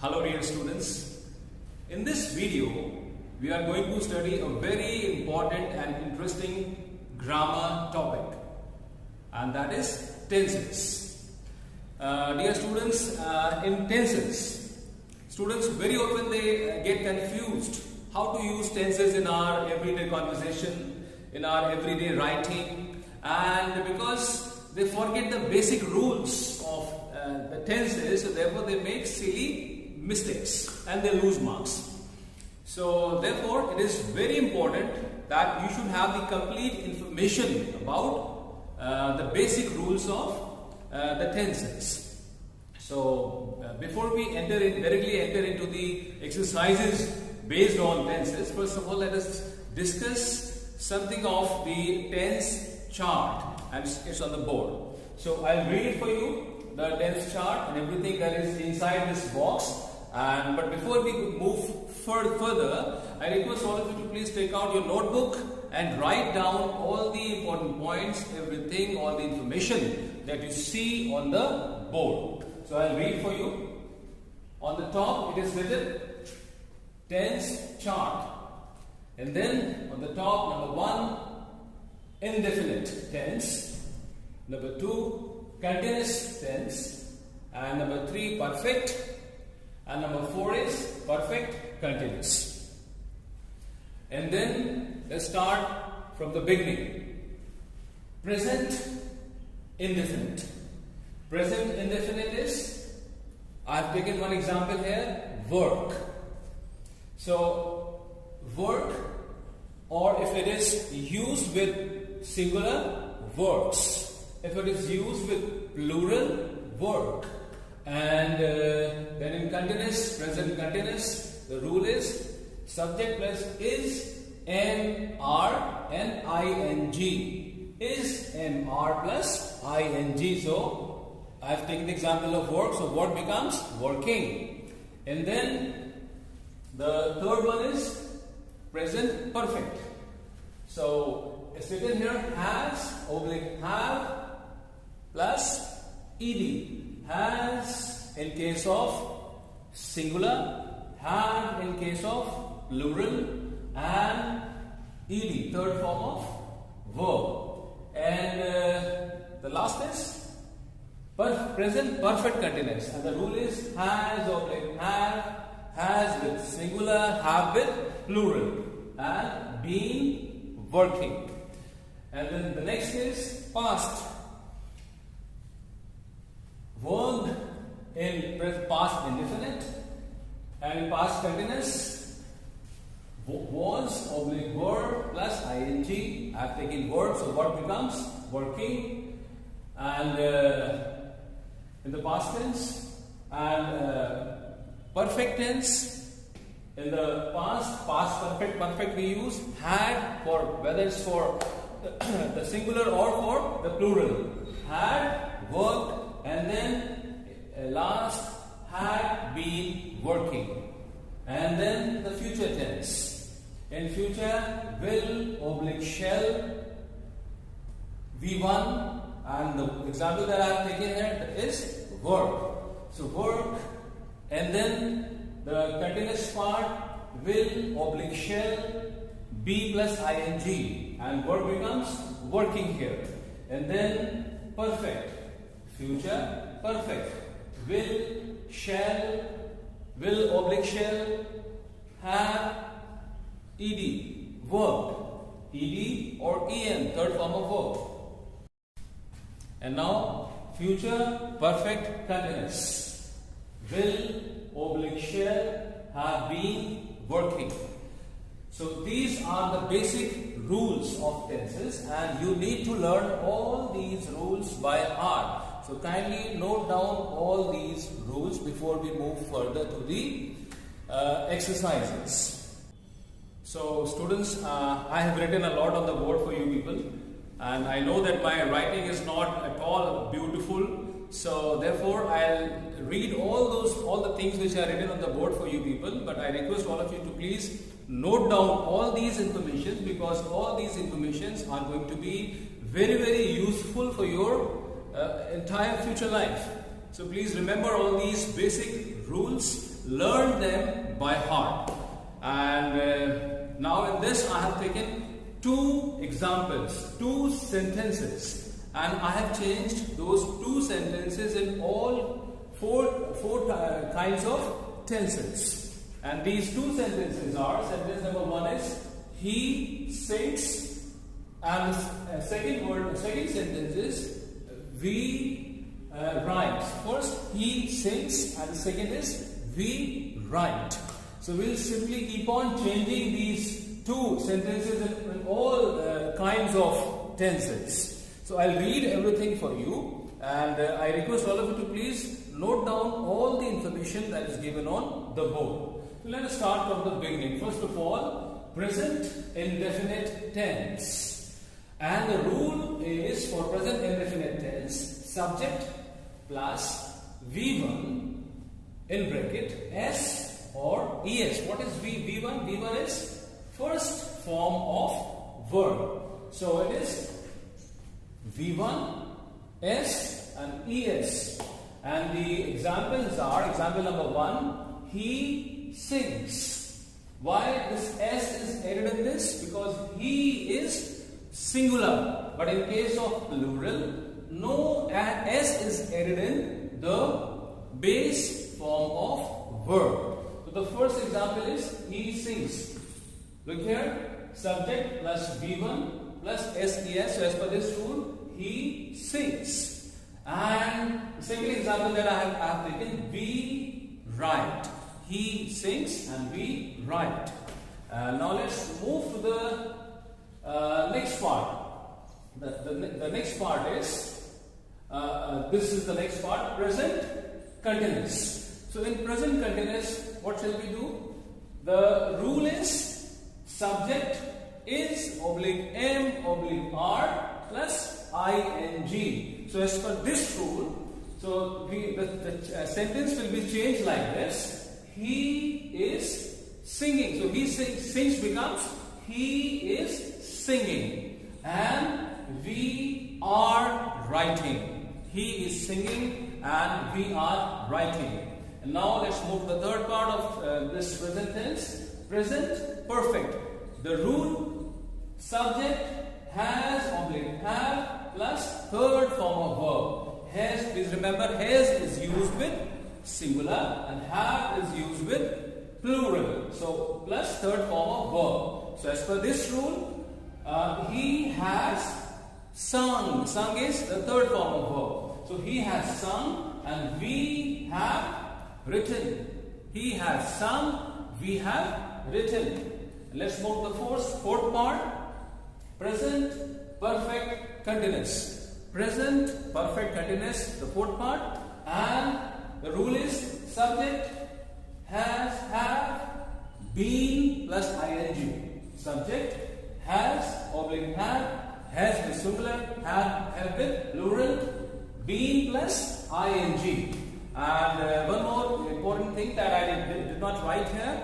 Hello dear students. In this video, we are going to study a very important and interesting grammar topic, and that is tenses. Dear students, in tenses, students very often they get confused how to use tenses in our everyday conversation, in our everyday writing, and because they forget the basic rules of the tenses, so therefore they make silly mistakes and they lose marks. So therefore it is very important that you should have the complete information about the basic rules of the tenses. So before we directly enter into the exercises based on tenses, first of all let us discuss something of the tense chart, and it's on the board. So I'll read it for you, the tense chart and everything that is inside this box. But before we move further, I request all of you to please take out your notebook and write down all the important points, everything, all the information that you see on the board. So I'll read for you. On the top it is written tense chart, and then on the top, number 1, indefinite tense, number 2, continuous tense, and number 3, perfect, and number 4 is perfect continuous. And then let's start from the beginning. Present indefinite. Present indefinite is, I've taken one example here, work. So work, or if it is used with singular, works. If it is used with plural, work. And then in continuous, present continuous, the rule is subject plus is MR and ING. Is MR plus ING. So I have taken the example of work, so what becomes working. And then the third one is present perfect. So it's written here has oblique have plus ed. Has in case of singular, have in case of plural, and ed, third form of verb. And the last is present perfect continuous, and the rule is has oblique have, has with singular, have with plural, and been working. And then the next is past. Worked in past indefinite, and in past continuous, was oblique verb plus ing. I have taken verb, so what becomes working. And in the past tense, and perfect tense, in the past perfect we use had for whether it's for the singular or for the plural. Had worked. And then last, had been working. And then the future tense. In future, will oblique shall, V1, and the example that I have taken here is work. So work, and then the continuous part, will oblique shall, be plus ing, and work becomes working here. And then perfect. Future perfect. Will, shall, will oblique shall, have, ed, verb, ed or en, third form of verb. And now future perfect continuous. Will oblique shall, have been working. So these are the basic rules of tenses, and you need to learn all these rules by heart. So kindly note down all these rules before we move further to the exercises. So students, I have written a lot on the board for you people, and I know that my writing is not at all beautiful. So therefore I'll read all the things which are written on the board for you people, but I request all of you to please note down all these information, because all these informations are going to be very useful for your entire future life. So please remember all these basic rules, learn them by heart. And now in this I have taken 2 examples, 2 sentences, and I have changed those 2 sentences in all 4 kinds of tenses. And these 2 sentences are, sentence number 1 is he sings, and the second sentence is we write. First he sings and the second is we write. So we'll simply keep on changing these 2 sentences in all kinds of tenses. So I'll read everything for you, and I request all of you to please note down all the information that is given on the board. So let us start from the beginning. First of all, present indefinite tense. And the rule is for present indefinite tense, subject plus V1 in bracket S or ES. What is V1? V1 is first form of verb. So it is V1, S and ES. And the examples are, example number 1, he sings. Why this S is added in this? Because he is singular. But in case of plural, no S is added in the base form of verb. So the first example is he sings. Look here, subject plus V1 plus SES. So as per this rule, he sings. And the second example that I have taken, we write. He sings and we write. Now let's move to the next part. The next part is, this is the next part, present continuous. So in present continuous, what shall we do? The rule is subject is /am /r plus ing. So as per this rule, so the sentence will be changed like this. He is singing. So he sings becomes he is singing. And we are writing. He is singing and we are writing. And now let's move to the third part of this present tense. Present perfect. The rule, subject has /have plus third form of verb. Has, please remember, has is used with singular and have is used with plural. So plus third form of verb. So as per this rule, he has sung. Sung is the third form of verb. So he has sung and we have written. He has sung, we have written. Let's move to the fourth part. Present perfect continuous. Present perfect continuous, the fourth part. And the rule is subject has, have, been plus ing. Subject has has with singular, have with plural, been plus ing. And one more important thing that I did not write here,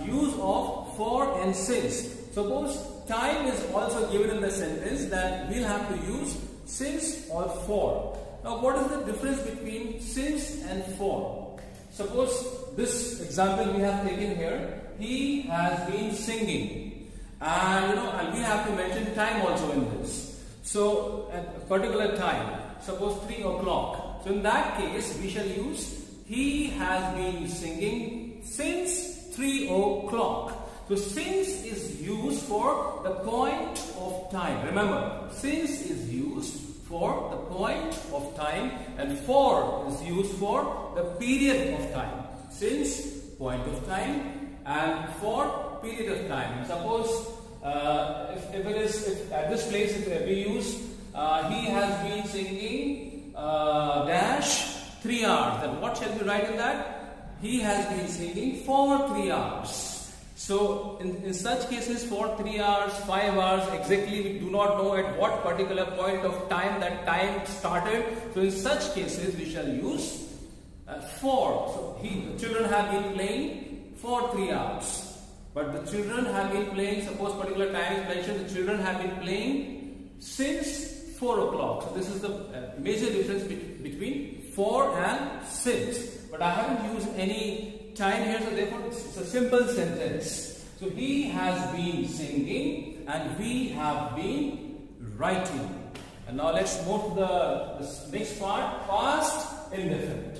use of for and since. Suppose time is also given in the sentence, that we'll have to use since or for. Now what is the difference between since and for? Suppose this example we have taken here, he has been singing, and we have to mention time also in this. So at a particular time, suppose 3 o'clock. So in that case we shall use he has been singing since 3 o'clock. So since is used for the point of time. Remember, since is used for the point of time and for is used for the period of time. Since, point of time, and for period of time. Suppose if at this place if we use he has been singing dash 3 hours, then what shall we write in that? He has been singing for 3 hours. So in such cases, for 3 hours, 5 hours, exactly we do not know at what particular point of time that time started. So in such cases we shall use for. So the children have been playing for 3 hours. But the children have been playing, suppose particular time is mentioned, the children have been playing since 4 o'clock. So this is the major difference between for and since. but I haven't used any time here, so therefore it's a simple sentence. So he has been singing and we have been writing. And now let's move to the next part, past indefinite.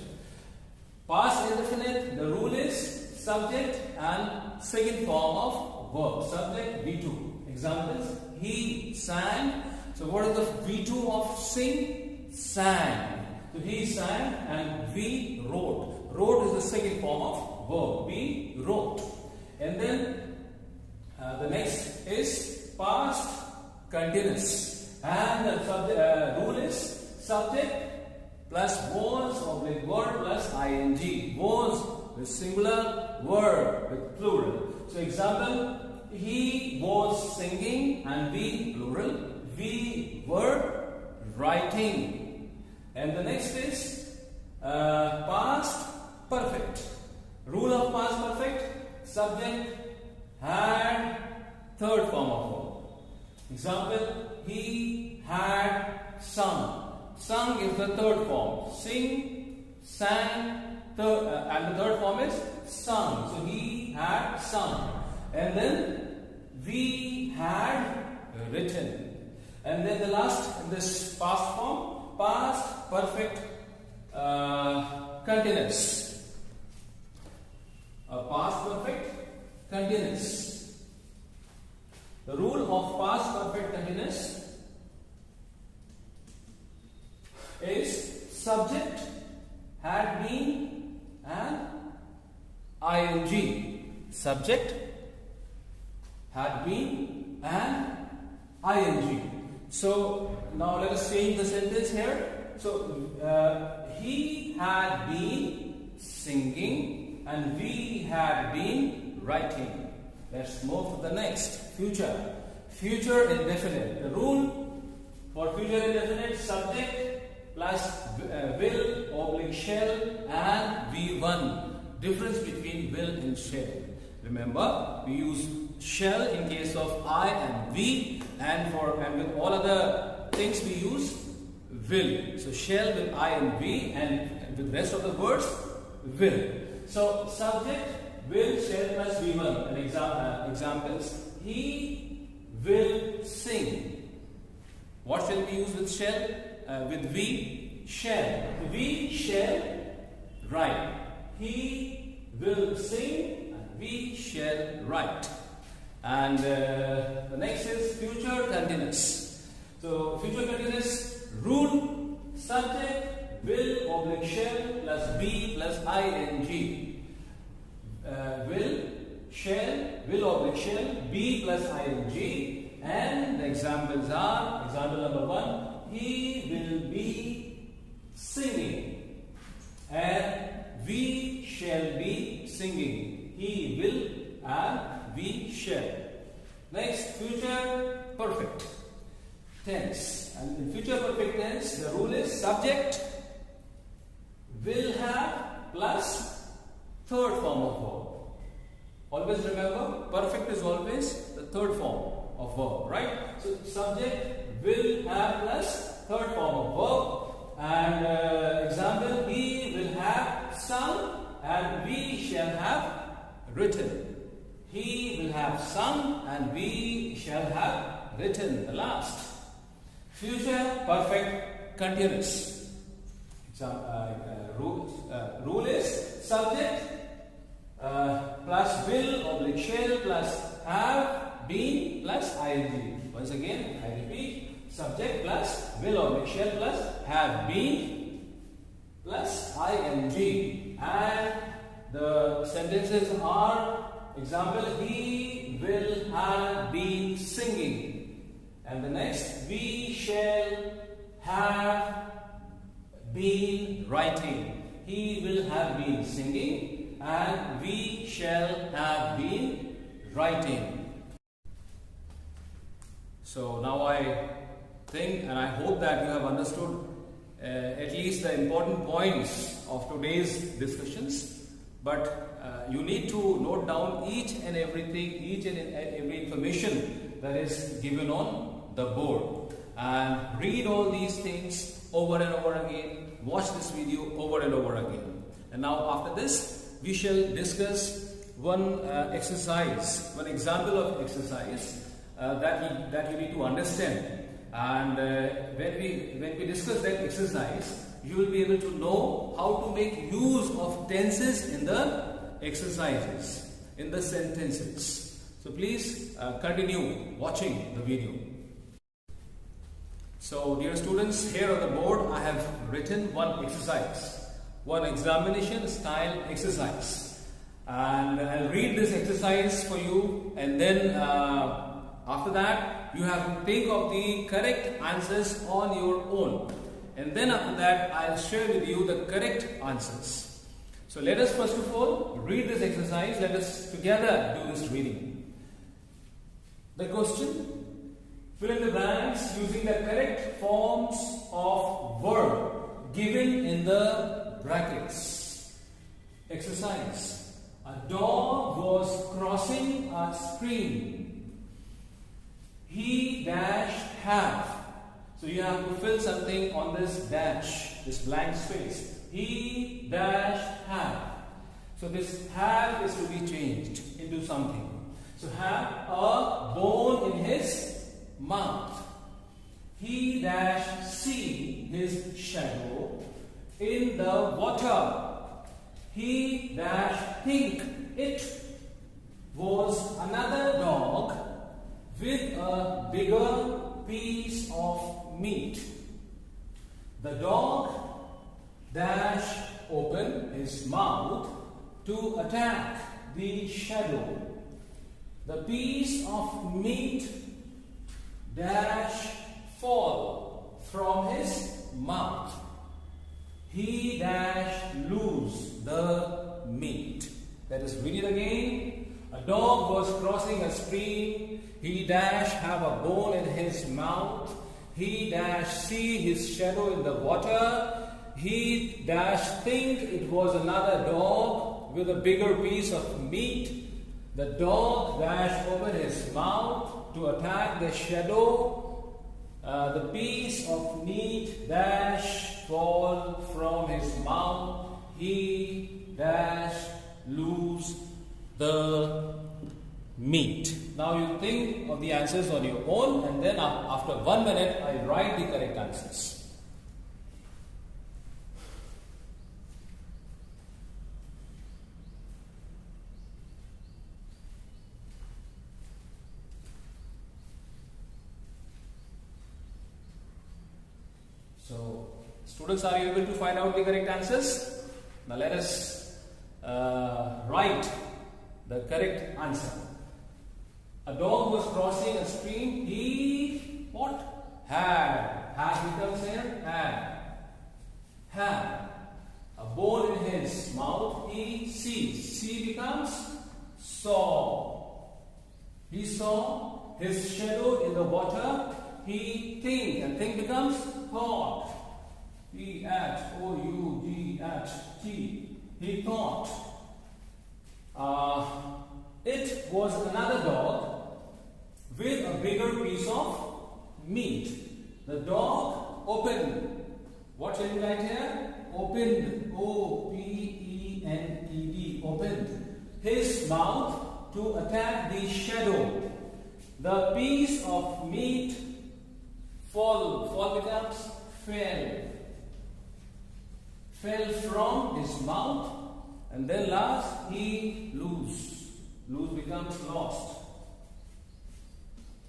Past indefinite, the rule is subject and second form of verb. Subject V2. Examples, he sang. So what is the V2 of sing? Sang. So he sang and we wrote. Wrote is the second form of verb. We wrote. And then the next is past continuous. And the rule is subject plus was or with word plus ing. Was with singular, word with plural. So example, he was singing and we plural. We were writing. And the next is past perfect. Rule of past perfect, subject had third form of verb. Example, he had sung. Sung is the third form. Sing, sang, and the third form is sung. So he had sung. And then we had written. And then the last in this past form, past perfect continuous. Past perfect continuous. The rule of past perfect continuous is subject had been and ing. Subject had been and ing. So now let us change the sentence here. So he had been singing and we had been writing. Let's move to the next. Future. Future indefinite. The rule for future indefinite, subject plus will / shall and V1. Difference between will and shall. Remember, we use shall in case of I and we, and with all other things we use will. So shall with I and we, and with the rest of the words will. So subject will, shall plus V1. And examples, he will sing. What shall we use with shall? With we, shall. We shall write. He will sing and we shall write. And the next is future continuous. So future continuous rule, subject will / shall plus be plus ing. Will / shall be plus ing. And the examples are, example number 1, he will be singing and we shall be singing. He will and we shall. Next, future perfect tense. And in future perfect tense, the rule is subject will have plus third form of verb. Always remember, perfect is always the third form of verb, right? So subject will have plus third form of verb. And example, he will have sung and we shall have written. He will have sung and we shall have written. The last. Future perfect continuous. Rule is subject plus will / shall plus have been plus ing. Once again, I repeat, subject plus will / shall plus have been plus ing. And the sentences are, example, he will have been singing. And the next, we shall have been writing. He will have been singing and we shall have been writing. So now I think and I hope that you have understood at least the important points of today's discussions. But you need to note down each and every information that is given on the board, and read all these things over and over again. Watch this video over and over again. And now after this, we shall discuss one exercise, one example of exercise that you need to understand. And when we discuss that exercise, you will be able to know how to make use of tenses in the exercises, in the sentences. So please continue watching the video. So dear students, here on the board I have written one exercise, one examination style exercise, and I'll read this exercise for you, and then after that you have to think of the correct answers on your own, and then after that I'll share with you the correct answers. So let us first of all read this exercise. Let us together do this reading. The question: fill in the blanks using the correct forms of verb given in the brackets. Exercise: a dog was crossing a stream. He dashed have. So you have to fill something on this dash, this blank space. He dashed have. So this have is to be changed into something. So have a bone in his mouth. He dash see his shadow in the water. He dash think it was another dog with a bigger piece of meat. The dog dash open his mouth to attack the shadow. The piece of meat dash fall from his mouth. He dash lose the meat. Let us read it again. A dog was crossing a stream. He dash have a bone in his mouth. He dash see his shadow in the water. He dash think it was another dog with a bigger piece of meat. The dog dash open his mouth to attack the shadow. The piece of meat dash fall from his mouth. He dash lose the meat. Now you think of the answers on your own, and then after 1 minute I write the correct answers. So, students, are you able to find out the correct answers? Now let us write the correct answer. A dog was crossing a stream. He what? Had. Had becomes here had. Had a bone in his mouth. He sees. See becomes saw. He saw his shadow in the water. He think, and think becomes thought. T-H-O-U-G-H-T. He thought. It was another dog with a bigger piece of meat. The dog opened. What shall we write here? Opened. O-P-E-N-E-D. Opened his mouth to attack the shadow. The piece of meat fall. Fall becomes fell. Fell from his mouth. And then last, he lose. Lose becomes lost.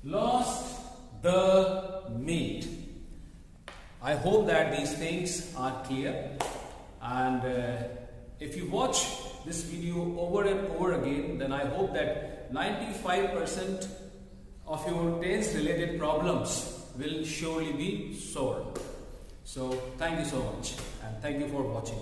Lost the meat. I hope that these things are clear. And if you watch this video over and over again, then I hope that 95% of your tense related problems will surely be solved. So thank you so much, and thank you for watching.